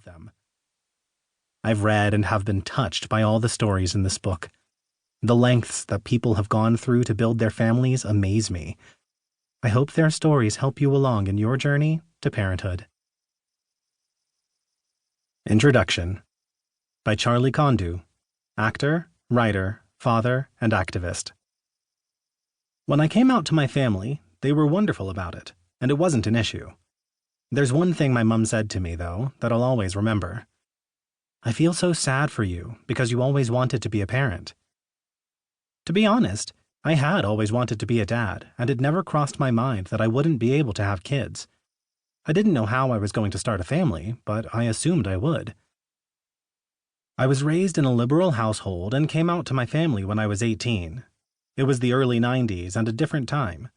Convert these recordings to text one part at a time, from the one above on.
of them. I've read and have been touched by all the stories in this book. The lengths that people have gone through to build their families amaze me. I hope their stories help you along in your journey to parenthood. Introduction by Charlie Kondu, actor, writer, father, and activist. When I came out to my family, they were wonderful about it, and it wasn't an issue. There's one thing my mom said to me, though, that I'll always remember. I feel so sad for you because you always wanted to be a parent. To be honest, I had always wanted to be a dad, and it never crossed my mind that I wouldn't be able to have kids. I didn't know how I was going to start a family, but I assumed I would. I was raised in a liberal household and came out to my family when I was 18. It was the early 90s and a different time.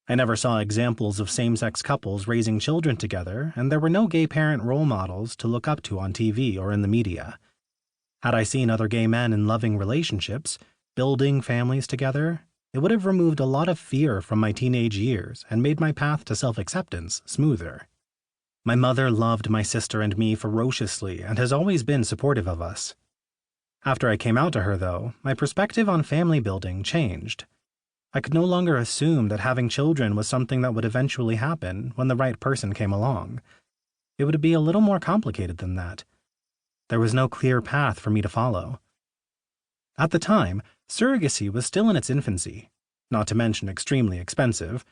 I never saw examples of same-sex couples raising children together, and there were no gay parent role models to look up to on TV or in the media. Had I seen other gay men in loving relationships, building families together, it would have removed a lot of fear from my teenage years and made my path to self-acceptance smoother. My mother loved my sister and me ferociously and has always been supportive of us. After I came out to her, though, my perspective on family building changed. I could no longer assume that having children was something that would eventually happen when the right person came along. It would be a little more complicated than that. There was no clear path for me to follow. At the time, surrogacy was still in its infancy, not to mention extremely expensive,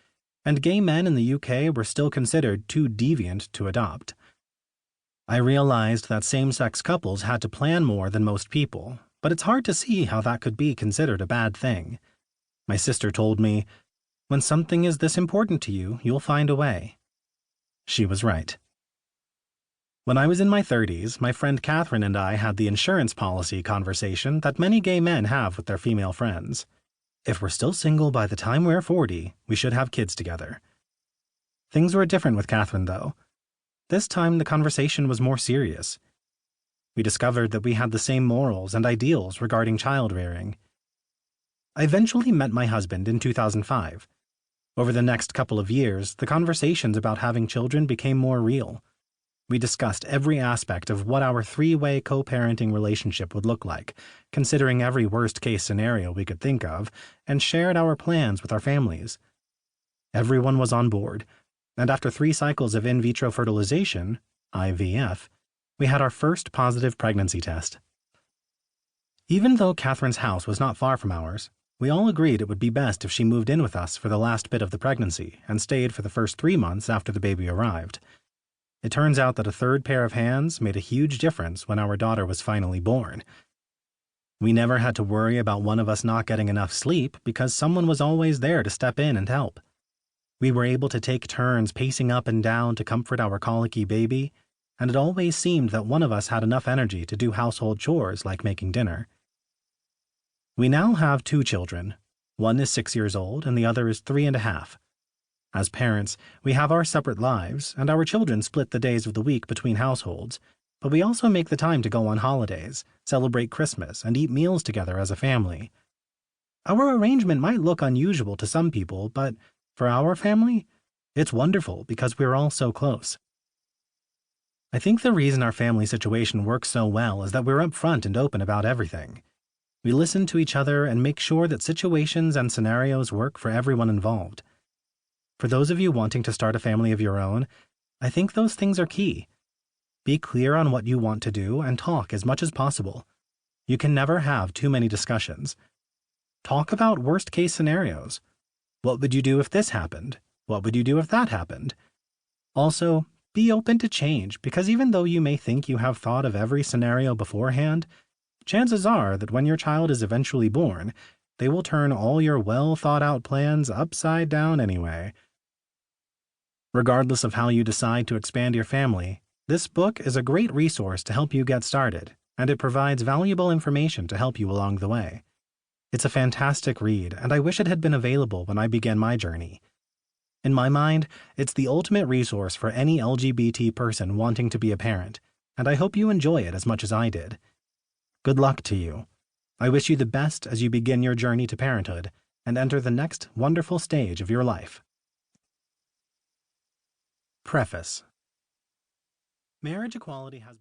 and gay men in the UK were still considered too deviant to adopt. I realized that same-sex couples had to plan more than most people, but it's hard to see how that could be considered a bad thing. My sister told me, "When something is this important to you, you'll find a way." She was right. When I was in my 30s, my friend Catherine and I had the insurance policy conversation that many gay men have with their female friends. If we're still single by the time we're 40, we should have kids together. Things were different with Catherine, though. This time the conversation was more serious. We discovered that we had the same morals and ideals regarding child-rearing. I eventually met my husband in 2005. Over the next couple of years, the conversations about having children became more real. We discussed every aspect of what our three-way co-parenting relationship would look like, considering every worst-case scenario we could think of, and shared our plans with our families. Everyone was on board, and after 3 cycles of in vitro fertilization, IVF, we had our first positive pregnancy test. Even though Catherine's house was not far from ours, we all agreed it would be best if she moved in with us for the last bit of the pregnancy and stayed for the first 3 months after the baby arrived. It turns out that a third pair of hands made a huge difference when our daughter was finally born. We never had to worry about one of us not getting enough sleep because someone was always there to step in and help. We were able to take turns pacing up and down to comfort our colicky baby, and it always seemed that one of us had enough energy to do household chores like making dinner. We now have 2 children. One is 6 years old and the other is 3.5. As parents, we have our separate lives, and our children split the days of the week between households, but we also make the time to go on holidays, celebrate Christmas, and eat meals together as a family. Our arrangement might look unusual to some people, but for our family, it's wonderful because we're all so close. I think the reason our family situation works so well is that we're upfront and open about everything. We listen to each other and make sure that situations and scenarios work for everyone involved. For those of you wanting to start a family of your own, I think those things are key. Be clear on what you want to do and talk as much as possible. You can never have too many discussions. Talk about worst-case scenarios. What would you do if this happened? What would you do if that happened? Also, be open to change because even though you may think you have thought of every scenario beforehand, chances are that when your child is eventually born, they will turn all your well-thought-out plans upside down anyway. Regardless of how you decide to expand your family, this book is a great resource to help you get started, and it provides valuable information to help you along the way. It's a fantastic read, and I wish it had been available when I began my journey. In my mind, it's the ultimate resource for any LGBT person wanting to be a parent, and I hope you enjoy it as much as I did. Good luck to you. I wish you the best as you begin your journey to parenthood and enter the next wonderful stage of your life. Preface. Marriage equality has been